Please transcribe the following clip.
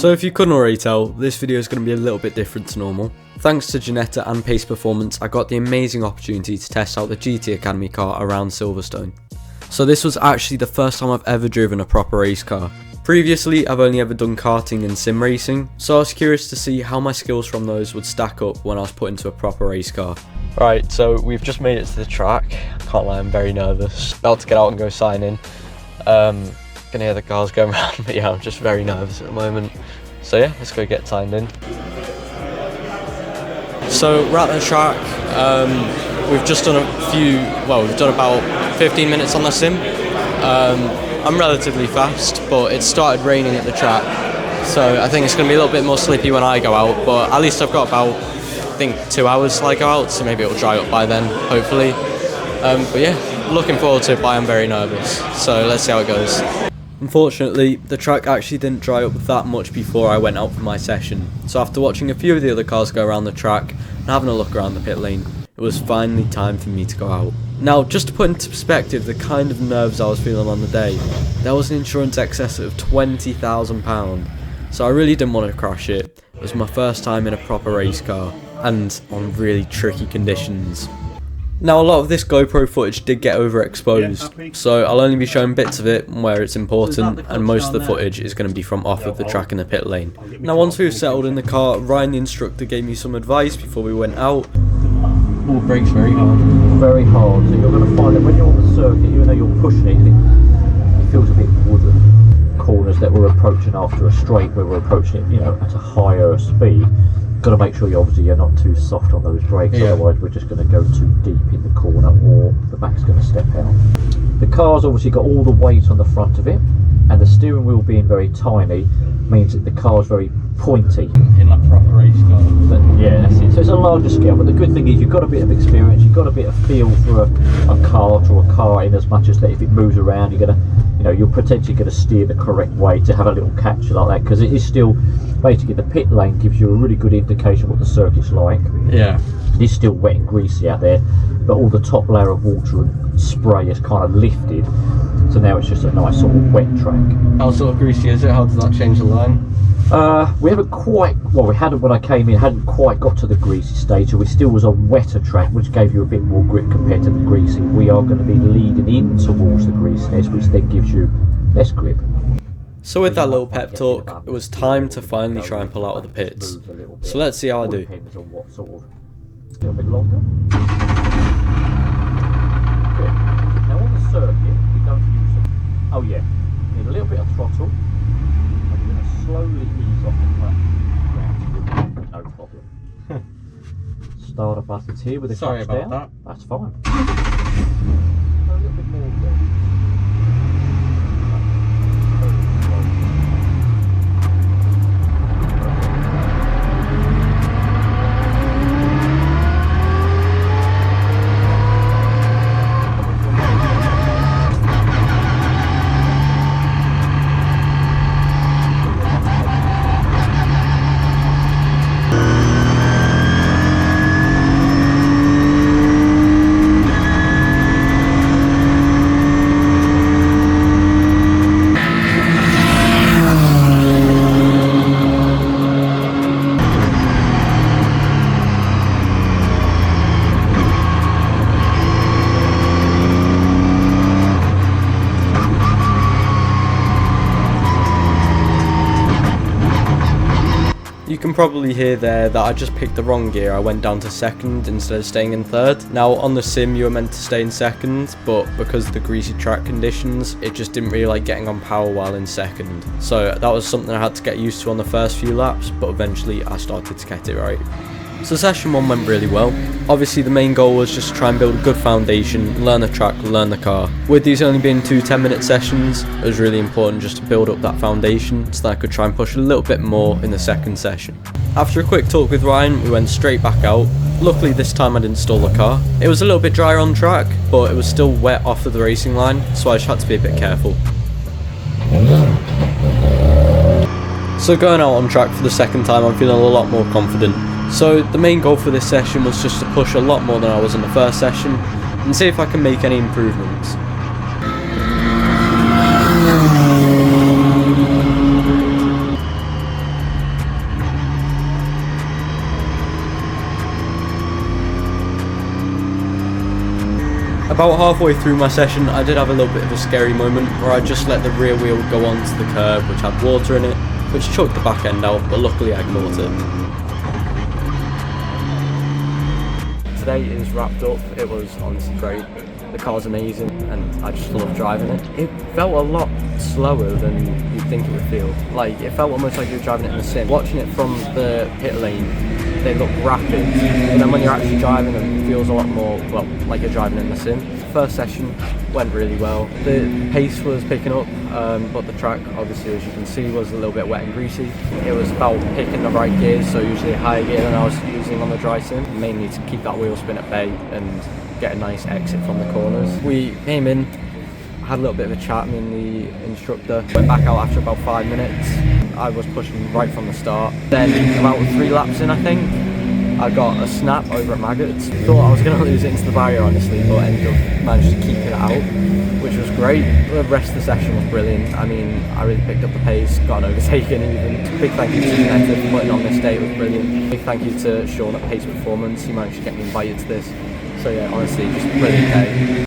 So if you couldn't already tell, this video is going to be a little bit different to normal. Thanks to Ginetta and Pace Performance, I got the amazing opportunity to test out the GT Academy car around Silverstone. So this was actually the first time I've ever driven a proper race car. Previously, I've only ever done karting and sim racing, so I was curious to see how my skills from those would stack up when I was put into a proper race car. Right, so we've just made it to the track. Can't lie, I'm very nervous. About to get out and go sign in. Gonna hear the cars going around, but yeah, I'm just very nervous at the moment. So yeah, let's go get signed in. So we're at the track. We've just done we've done about 15 minutes on the sim. I'm relatively fast, but it started raining at the track, so I think it's going to be a little bit more slippy when I go out, but at least I've got about, I think, 2 hours till I go out, so maybe it'll dry up by then, hopefully. But yeah, looking forward to it, but I'm very nervous, so let's see how it goes. Unfortunately, the track actually didn't dry up that much before I went out for my session, so after watching a few of the other cars go around the track and having a look around the pit lane, it was finally time for me to go out. Now, just to put into perspective the kind of nerves I was feeling on the day, there was an insurance excess of £20,000, so I really didn't want to crash it. It was my first time in a proper race car, and on really tricky conditions. Now, a lot of this GoPro footage did get overexposed, so I'll only be showing bits of it where it's important, and most of the footage is going to be from off of the track in the pit lane. Now, once we've settled in the car, Ryan, the instructor, gave me some advice before we went out. All brakes very hard. Very hard, so you're going to find that when you're on the circuit, even though you're pushing it, it feels a bit wooden. Corners that we're approaching after a straight, where we're approaching it, at a higher speed. Got to make sure you're not too soft on those brakes, otherwise we're just going to go too deep in the corner, or the back's going to step out. The car's obviously got all the weight on the front of it, and the steering wheel being very tiny means that the car's very pointy. In like proper race car. But yeah, that's it. So it's a larger scale, but the good thing is you've got a bit of experience, you've got a bit of feel for a cart or a car, in as much as that if it moves around, you're potentially going to steer the correct way to have a little catcher like that, because it is still basically, the pit lane gives you a really good indication what the circuit's like. Yeah. It is still wet and greasy out there, but all the top layer of water and spray is kind of lifted, so now it's just a nice sort of wet track. How sort of greasy is it? How does that change the line? We haven't quite, we hadn't when I came in, hadn't quite got to the greasy stage, so we still was a wetter track, which gave you a bit more grip compared to the greasy. We are going to be leading in towards the greasiness, which then gives you less grip. So with that little pep talk, it was time to finally try and pull out of the pits. So let's see how I do. Depends on what sort of, a little bit longer. Good. Now on the circuit, we don't use them. Oh yeah, need a little bit of throttle. Slowly ease off the clutch. No problem. Starter buttons here with the clutch down. That. That's fine. A little bit more there. You can probably hear there that I just picked the wrong gear. I went down to second instead of staying in third. Now on the sim you were meant to stay in second, but because of the greasy track conditions, it just didn't really like getting on power while in second. So that was something I had to get used to on the first few laps, but eventually I started to get it right. So session 1 went really well. Obviously the main goal was just to try and build a good foundation, learn the track, learn the car. With these only being 2 10-minute sessions, it was really important just to build up that foundation so that I could try and push a little bit more in the second session. After a quick talk with Ryan, we went straight back out. Luckily this time I didn't stall the car. It was a little bit drier on track, but it was still wet off of the racing line, so I just had to be a bit careful. So going out on track for the second time, I'm feeling a lot more confident. So the main goal for this session was just to push a lot more than I was in the first session and see if I can make any improvements. halfway through my session, I did have a little bit of a scary moment where I just let the rear wheel go onto the curb, which had water in it, which chucked the back end out, but luckily I caught it. Today is wrapped up. It was honestly great. The car's amazing and I just love driving it. It felt a lot slower than you'd think it would feel. Like, it felt almost like you were driving it in a sim. Watching it from the pit lane, they look rapid, but then when you're actually driving them, it feels a lot more, well, like you're driving in the sim. First session went really well. The pace was picking up, but the track, obviously, as you can see, was a little bit wet and greasy. It was about picking the right gears, so usually a higher gear than I was using on the dry sim, mainly to keep that wheel spin at bay and get a nice exit from the corners. We came in, had a little bit of a chat, me and the instructor. Went back out after about 5 minutes. I was pushing right from the start. Then about 3 laps in, I think, I got a snap over at Maggots. Thought I was going to lose it into the barrier, honestly, but ended up managed to keep it out, which was great. The rest of the session was brilliant. I mean, I really picked up the pace, got overtaken even. Big thank you to Ginetta for putting on this day, it was brilliant. Big thank you to Sean at Pace Performance, he managed to get me invited to this. So yeah, honestly, just a brilliant day.